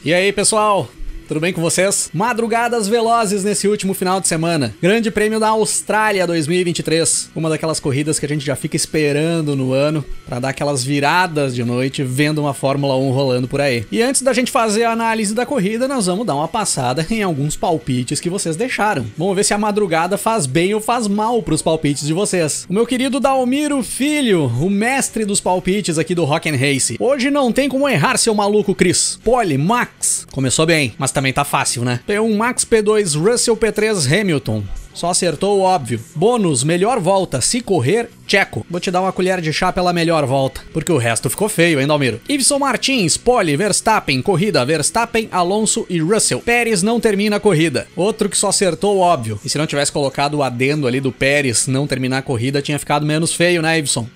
E aí, pessoal? Tudo bem com vocês? Madrugadas velozes nesse último final de semana. Grande Prêmio da Austrália 2023. Uma daquelas corridas que a gente já fica esperando no ano pra dar aquelas viradas de noite vendo uma Fórmula 1 rolando por aí. E antes da gente fazer a análise da corrida, nós vamos dar uma passada em alguns palpites que vocês deixaram. Vamos ver se a madrugada faz bem ou faz mal pros palpites de vocês. O meu querido Dalmiro Filho, o mestre dos palpites aqui do Rock and Race. Hoje não tem como errar, seu maluco Chris. Pole, Max. Começou bem, mas também tá fácil, né? P1 Max, P2 Russell, P3 Hamilton. Só acertou o óbvio. Bônus, melhor volta, se correr, Checo. Vou te dar uma colher de chá pela melhor volta, porque o resto ficou feio, hein, Dalmiro? Iveson Martins, pole, Verstappen, corrida, Verstappen, Alonso e Russell. Pérez não termina a corrida. Outro que só acertou o óbvio. E se não tivesse colocado o adendo ali do Pérez não terminar a corrida, tinha ficado menos feio, né, Iveson?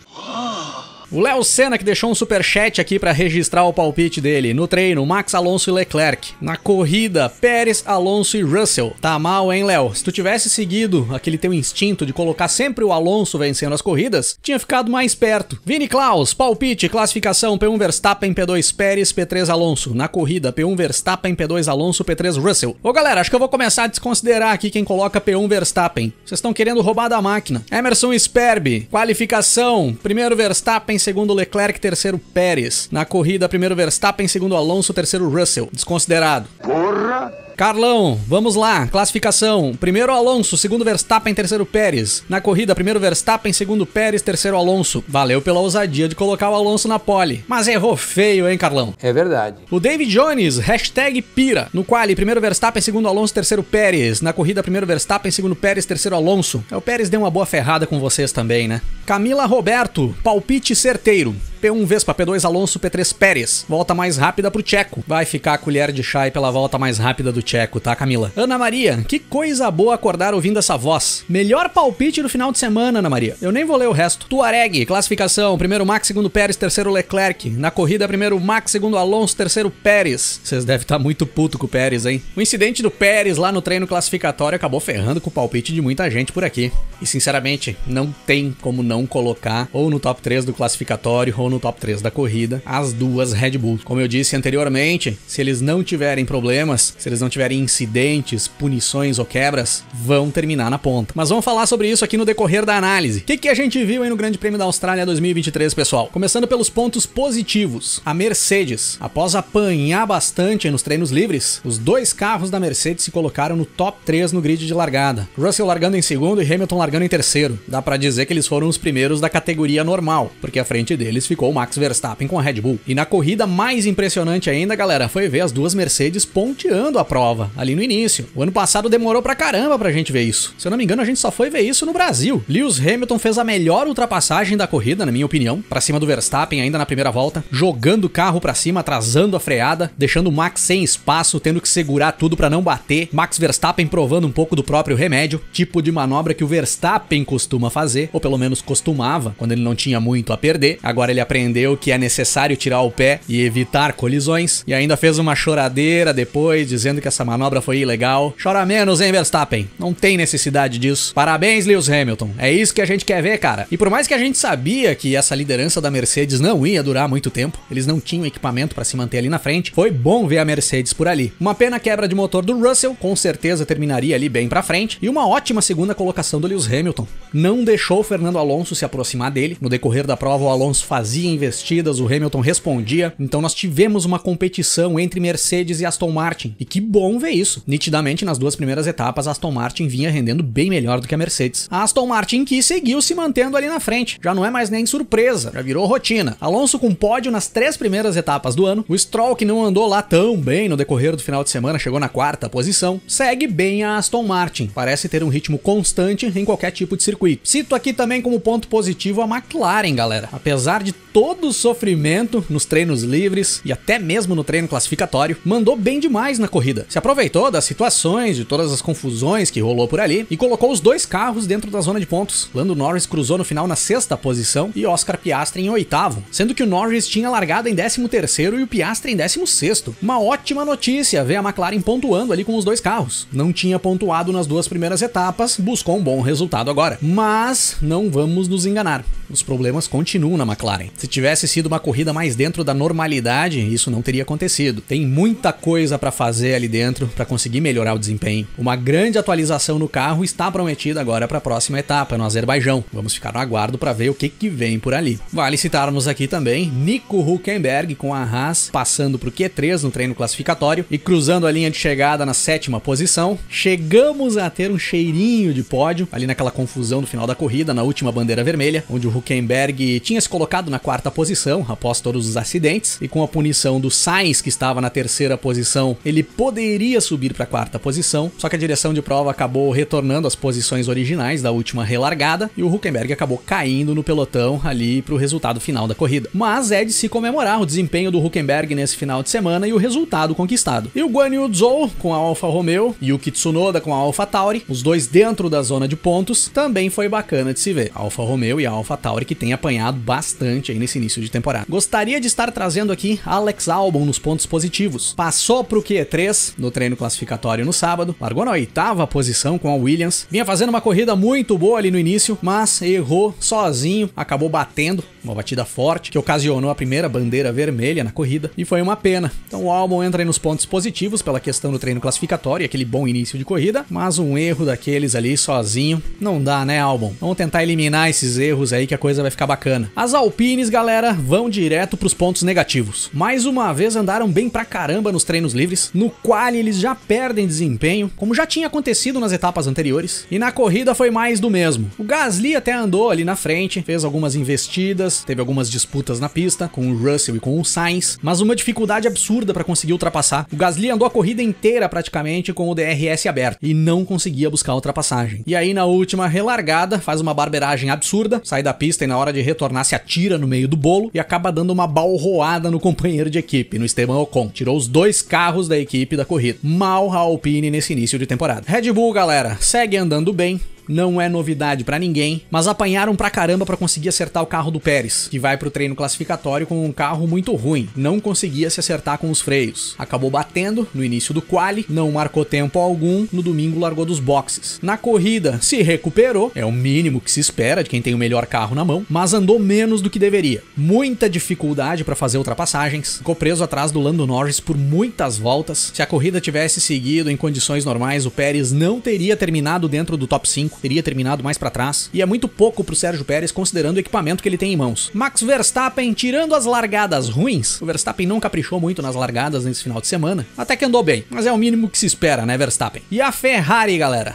O Léo Senna que deixou um superchat aqui pra registrar o palpite dele. No treino, Max, Alonso e Leclerc. Na corrida, Pérez, Alonso e Russell. Tá mal, hein, Léo? Se tu tivesse seguido aquele teu instinto de colocar sempre o Alonso vencendo as corridas, tinha ficado mais perto. Vini Klaus, palpite, classificação, P1 Verstappen, P2 Pérez, P3 Alonso. Na corrida, P1 Verstappen, P2 Alonso, P3 Russell. Ô galera, acho que eu vou começar a desconsiderar aqui quem coloca P1 Verstappen. Vocês estão querendo roubar da máquina. Emerson Sperbi, qualificação, primeiro Verstappen, segundo Leclerc, terceiro Pérez. Na corrida, primeiro Verstappen, segundo Alonso, terceiro Russell. Desconsiderado. Porra! Carlão, vamos lá, classificação. Primeiro Alonso, segundo Verstappen, terceiro Pérez. Na corrida, primeiro Verstappen, segundo Pérez, terceiro Alonso. Valeu pela ousadia de colocar o Alonso na pole. Mas errou feio, hein, Carlão? É verdade. O David Jones, hashtag pira. No quali, primeiro Verstappen, segundo Alonso, terceiro Pérez. Na corrida, primeiro Verstappen, segundo Pérez, terceiro Alonso. O Pérez deu uma boa ferrada com vocês também, né? Camila Roberto, palpite certeiro. P1 Vespa, P2 Alonso, P3 Pérez. Volta mais rápida pro Checo. Vai ficar a colher de chá pela volta mais rápida do Checo, tá, Camila? Ana Maria, que coisa boa acordar ouvindo essa voz. Melhor palpite do final de semana, Ana Maria. Eu nem vou ler o resto. Tuareg, classificação. Primeiro Max, segundo Pérez, terceiro Leclerc. Na corrida, primeiro Max, segundo Alonso, terceiro Pérez. Vocês devem estar muito puto com o Pérez, hein? O incidente do Pérez lá no treino classificatório acabou ferrando com o palpite de muita gente por aqui. E sinceramente, não tem como não colocar ou no top 3 do classificatório ou no top 3 da corrida, as duas Red Bull. Como eu disse anteriormente, se eles não tiverem problemas, se eles não tiverem incidentes, punições ou quebras, vão terminar na ponta. Mas vamos falar sobre isso aqui no decorrer da análise. O que a gente viu aí no Grande Prêmio da Austrália 2023, pessoal? Começando pelos pontos positivos. A Mercedes, após apanhar bastante nos treinos livres, os dois carros da Mercedes se colocaram no top 3 no grid de largada. Russell largando em segundo e Hamilton largando em terceiro. Dá pra dizer que eles foram os primeiros da categoria normal, porque à frente deles ficou o Max Verstappen com a Red Bull. E na corrida mais impressionante ainda, galera, foi ver as duas Mercedes ponteando a prova ali no início. O ano passado demorou pra caramba pra gente ver isso. Se eu não me engano, a gente só foi ver isso no Brasil. Lewis Hamilton fez a melhor ultrapassagem da corrida, na minha opinião, pra cima do Verstappen ainda na primeira volta, jogando o carro pra cima, atrasando a freada, deixando o Max sem espaço, tendo que segurar tudo pra não bater. Max Verstappen provando um pouco do próprio remédio, tipo de manobra que o Verstappen costuma fazer, ou pelo menos costumava, quando ele não tinha muito a perder. Agora ele aprendeu que é necessário tirar o pé e evitar colisões, e ainda fez uma choradeira depois, dizendo que essa manobra foi ilegal. Chora menos, hein, Verstappen? Não tem necessidade disso. Parabéns, Lewis Hamilton. É isso que a gente quer ver, cara. E por mais que a gente sabia que essa liderança da Mercedes não ia durar muito tempo, eles não tinham equipamento pra se manter ali na frente, foi bom ver a Mercedes por ali. Uma pena a quebra de motor do Russell, com certeza terminaria ali bem pra frente, e uma ótima segunda colocação do Lewis Hamilton. Não deixou o Fernando Alonso se aproximar dele. No decorrer da prova, o Alonso fazia investidas, o Hamilton respondia, então nós tivemos uma competição entre Mercedes e Aston Martin, e que bom ver isso. Nitidamente, nas duas primeiras etapas, a Aston Martin vinha rendendo bem melhor do que a Mercedes. A Aston Martin que seguiu se mantendo ali na frente, já não é mais nem surpresa, já virou rotina. Alonso com pódio nas 3 primeiras etapas do ano, o Stroll que não andou lá tão bem no decorrer do final de semana, chegou na 4ª posição, segue bem a Aston Martin, parece ter um ritmo constante em qualquer tipo de circuito. Cito aqui também como ponto positivo a McLaren, galera. Apesar de todo o sofrimento nos treinos livres e até mesmo no treino classificatório, mandou bem demais na corrida. Se aproveitou das situações, de todas as confusões que rolou por ali e colocou os dois carros dentro da zona de pontos. Lando Norris cruzou no final na 6ª posição e Oscar Piastri em 8º, sendo que o Norris tinha largado em 13º e o Piastri em 16º. Uma ótima notícia ver a McLaren pontuando ali com os dois carros. Não tinha pontuado nas 2 primeiras etapas, buscou um bom resultado agora. Mas não vamos nos enganar, os problemas continuam na McLaren. Se tivesse sido uma corrida mais dentro da normalidade, isso não teria acontecido. Tem muita coisa para fazer ali dentro para conseguir melhorar o desempenho. Uma grande atualização no carro está prometida agora para a próxima etapa, no Azerbaijão. Vamos ficar no aguardo para ver o que vem por ali. Vale citarmos aqui também Nico Hülkenberg com a Haas passando para o Q3 no treino classificatório e cruzando a linha de chegada na 7ª posição. Chegamos a ter um cheirinho de pódio ali naquela confusão no final da corrida, na última bandeira vermelha, onde o Hülkenberg tinha se colocado na 4ª posição após todos os acidentes, e com a punição do Sainz, que estava na 3ª posição, ele poderia subir para a 4ª posição, só que a direção de prova acabou retornando às posições originais da última relargada e o Hülkenberg acabou caindo no pelotão ali para o resultado final da corrida. Mas é de se comemorar o desempenho do Hülkenberg nesse final de semana e o resultado conquistado. E o Guan Yu Zhou com a Alfa Romeo e o Tsunoda com a Alfa Tauri, os dois dentro da zona de pontos, também foi bacana de se ver. A Alfa Romeo e a Alfa Tauri que tem apanhado bastante aí nesse início de temporada. Gostaria de estar trazendo aqui Alex Albon nos pontos positivos. Passou pro Q3 no treino classificatório no sábado, largou na 8ª posição com a Williams, vinha fazendo uma corrida muito boa ali no início, mas errou sozinho, acabou batendo, uma batida forte que ocasionou a primeira bandeira vermelha na corrida e foi uma pena. Então o Albon entra aí nos pontos positivos pela questão do treino classificatório, aquele bom início de corrida, mas um erro daqueles ali sozinho não dá, né, Albon? Vamos tentar eliminar esses erros aí que a coisa vai ficar bacana. As Alpines, galera, vão direto pros pontos negativos. Mais uma vez andaram bem pra caramba nos treinos livres, no qual eles já perdem desempenho, como já tinha acontecido nas etapas anteriores, e na corrida foi mais do mesmo. O Gasly até andou ali na frente, fez algumas investidas, teve algumas disputas na pista com o Russell e com o Sainz, mas uma dificuldade absurda para conseguir ultrapassar. O Gasly andou a corrida inteira praticamente com o DRS aberto e não conseguia buscar a ultrapassagem. E aí na última relargada faz uma barbeiragem absurda, sai da pista e na hora de retornar se atira no meio do bolo e acaba dando uma balroada no companheiro de equipe, no Esteban Ocon. Tirou os 2 carros da equipe da corrida. Mal a Alpine nesse início de temporada. Red Bull, galera, segue andando bem. Não é novidade pra ninguém, mas apanharam pra caramba pra conseguir acertar o carro do Pérez, que vai pro treino classificatório com um carro muito ruim, não conseguia se acertar com os freios. Acabou batendo no início do quali, não marcou tempo algum, no domingo largou dos boxes. Na corrida se recuperou, é o mínimo que se espera de quem tem o melhor carro na mão, mas andou menos do que deveria. Muita dificuldade pra fazer ultrapassagens, ficou preso atrás do Lando Norris por muitas voltas. Se a corrida tivesse seguido em condições normais, o Pérez não teria terminado dentro do top 5, teria terminado mais pra trás, e é muito pouco pro Sérgio Pérez considerando o equipamento que ele tem em mãos. Max Verstappen, tirando as largadas ruins, o Verstappen não caprichou muito nas largadas nesse final de semana, até que andou bem, mas é o mínimo que se espera, né, Verstappen? E a Ferrari, galera?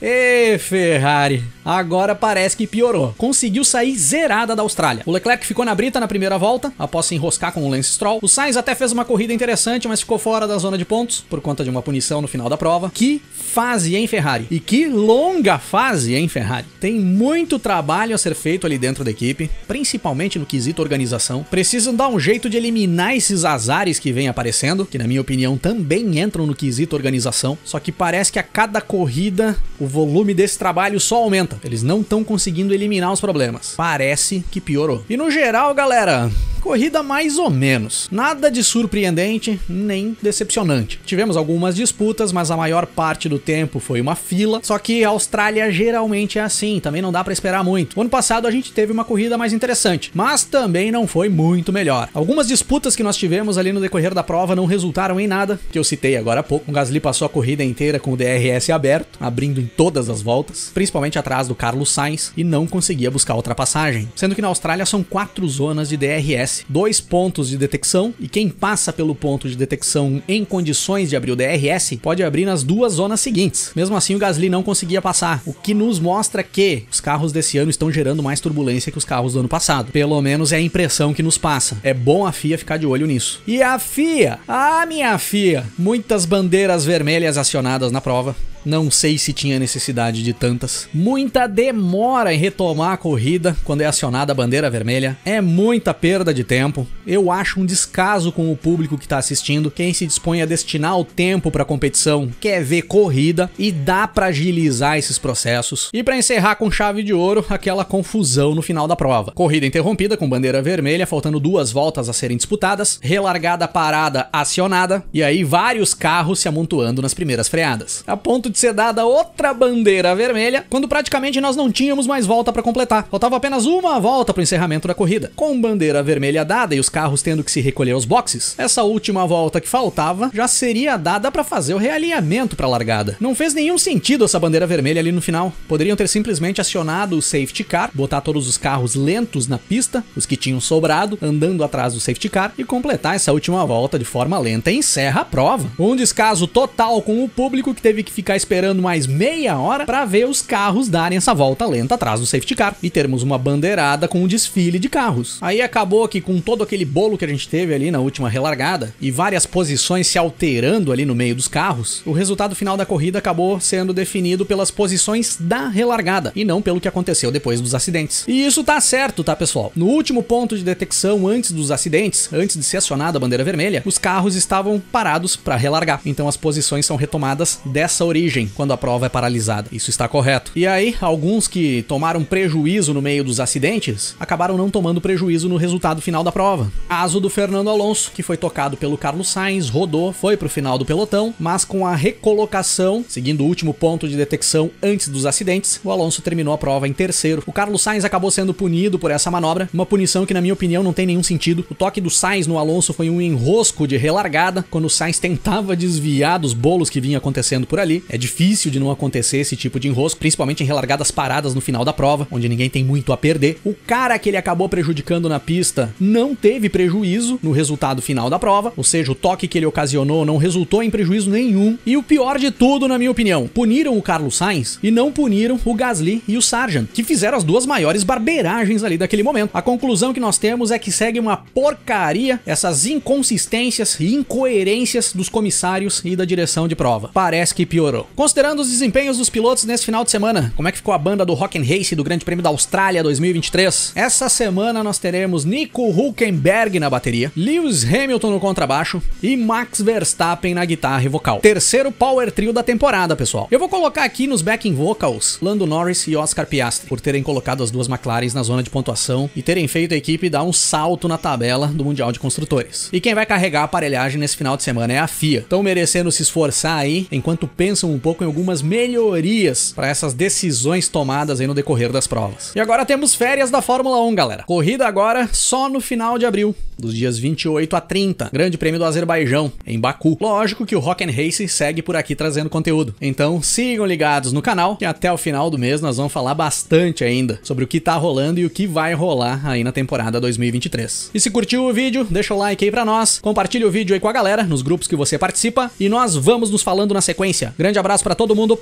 Ê, Ferrari, agora parece que piorou. Conseguiu sair zerada da Austrália. O Leclerc ficou na brita na primeira volta, após se enroscar com o Lance Stroll. O Sainz até fez uma corrida interessante, mas ficou fora da zona de pontos, por conta de uma punição no final da prova. Que fase, hein, Ferrari? E que longa fase, hein, Ferrari? Tem muito trabalho a ser feito ali dentro da equipe, principalmente no quesito organização. Precisam dar um jeito de eliminar esses azares que vêm aparecendo, que na minha opinião também entram no quesito organização, só que parece que a cada corrida o volume desse trabalho só aumenta. Eles não estão conseguindo eliminar os problemas. Parece que piorou. E no geral, galera, corrida mais ou menos. Nada de surpreendente, nem decepcionante. Tivemos algumas disputas, mas a maior parte do tempo foi uma fila. Só que a Austrália geralmente é assim, também não dá pra esperar muito. O ano passado a gente teve uma corrida mais interessante, mas também não foi muito melhor. Algumas disputas que nós tivemos ali no decorrer da prova não resultaram em nada, que eu citei agora há pouco. O Gasly passou a corrida inteira com o DRS aberto, abrindo em todas as voltas, principalmente atrás do Carlos Sainz, e não conseguia buscar ultrapassagem. Sendo que na Austrália são 4 zonas de DRS, 2 pontos de detecção, e quem passa pelo ponto de detecção em condições de abrir o DRS pode abrir nas 2 zonas seguintes. Mesmo assim, o Gasly não conseguia passar, o que nos mostra que os carros desse ano estão gerando mais turbulência que os carros do ano passado. Pelo menos é a impressão que nos passa. É bom a FIA ficar de olho nisso. E a FIA? Ah, minha FIA! Muitas bandeiras vermelhas acionadas na prova. Não sei se tinha necessidade de tantas. Muita demora em retomar a corrida quando é acionada a bandeira vermelha. É muita perda de tempo. Eu acho um descaso com o público que está assistindo. Quem se dispõe a destinar o tempo para a competição quer ver corrida, e dá para agilizar esses processos. E para encerrar com chave de ouro, aquela confusão no final da prova. Corrida interrompida com bandeira vermelha, faltando 2 voltas a serem disputadas. Relargada parada acionada. E aí vários carros se amontoando nas primeiras freadas. A ponto de ser dada outra bandeira vermelha, quando praticamente nós não tínhamos mais volta para completar. Faltava apenas uma volta para o encerramento da corrida. Com bandeira vermelha dada e os carros tendo que se recolher aos boxes, essa última volta que faltava já seria dada para fazer o realinhamento para a largada. Não fez nenhum sentido essa bandeira vermelha ali no final. Poderiam ter simplesmente acionado o safety car, botar todos os carros lentos na pista, os que tinham sobrado, andando atrás do safety car e completar essa última volta de forma lenta e encerra a prova. Um descaso total com o público que teve que ficar esperando mais meia hora para ver os carros darem essa volta lenta atrás do safety car e termos uma bandeirada com um desfile de carros. Aí acabou que com todo aquele bolo que a gente teve ali na última relargada e várias posições se alterando ali no meio dos carros, o resultado final da corrida acabou sendo definido pelas posições da relargada e não pelo que aconteceu depois dos acidentes. E isso tá certo, tá, pessoal? No último ponto de detecção antes dos acidentes, antes de ser acionada a bandeira vermelha, os carros estavam parados para relargar. Então as posições são retomadas dessa origem quando a prova é paralisada. Isso está correto. E aí, alguns que tomaram prejuízo no meio dos acidentes acabaram não tomando prejuízo no resultado final da prova. Caso do Fernando Alonso, que foi tocado pelo Carlos Sainz, rodou, foi pro final do pelotão, mas com a recolocação, seguindo o último ponto de detecção antes dos acidentes, o Alonso terminou a prova em terceiro. O Carlos Sainz acabou sendo punido por essa manobra, uma punição que na minha opinião não tem nenhum sentido. O toque do Sainz no Alonso foi um enrosco de relargada, quando o Sainz tentava desviar dos bolos que vinha acontecendo por ali. É difícil de não acontecer esse tipo de enrosco, principalmente em relargadas paradas no final da prova, onde ninguém tem muito a perder. O cara que ele acabou prejudicando na pista não teve prejuízo no resultado final da prova, ou seja, o toque que ele ocasionou não resultou em prejuízo nenhum. E o pior de tudo, na minha opinião, puniram o Carlos Sainz e não puniram o Gasly e o Sargent, que fizeram as duas maiores barbeiragens ali daquele momento. A conclusão que nós temos é que segue uma porcaria essas inconsistências e incoerências dos comissários e da direção de prova. Parece que piorou. Considerando os desempenhos dos pilotos nesse final de semana, como é que ficou a banda do Rock and Race do Grande Prêmio da Austrália 2023? Essa semana nós teremos Nico Hülkenberg na bateria, Lewis Hamilton no contrabaixo e Max Verstappen na guitarra e vocal. Terceiro power trio da temporada, pessoal. Eu vou colocar aqui nos backing vocals Lando Norris e Oscar Piastri, por terem colocado as duas McLarens na zona de pontuação e terem feito a equipe dar um salto na tabela do Mundial de Construtores. E quem vai carregar a aparelhagem nesse final de semana é a FIA. Estão merecendo se esforçar aí, enquanto pensam um pouco em algumas melhorias para essas decisões tomadas aí no decorrer das provas. E agora temos férias da Fórmula 1, galera. Corrida agora só no final de abril, dos dias 28 a 30. Grande Prêmio do Azerbaijão, em Baku. Lógico que o Rock and Race segue por aqui trazendo conteúdo. Então sigam ligados no canal, que até o final do mês nós vamos falar bastante ainda sobre o que tá rolando e o que vai rolar aí na temporada 2023. E se curtiu o vídeo, deixa o like aí pra nós, compartilha o vídeo aí com a galera, nos grupos que você participa, e nós vamos nos falando na sequência. Grande abraço pra todo mundo,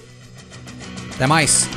até mais!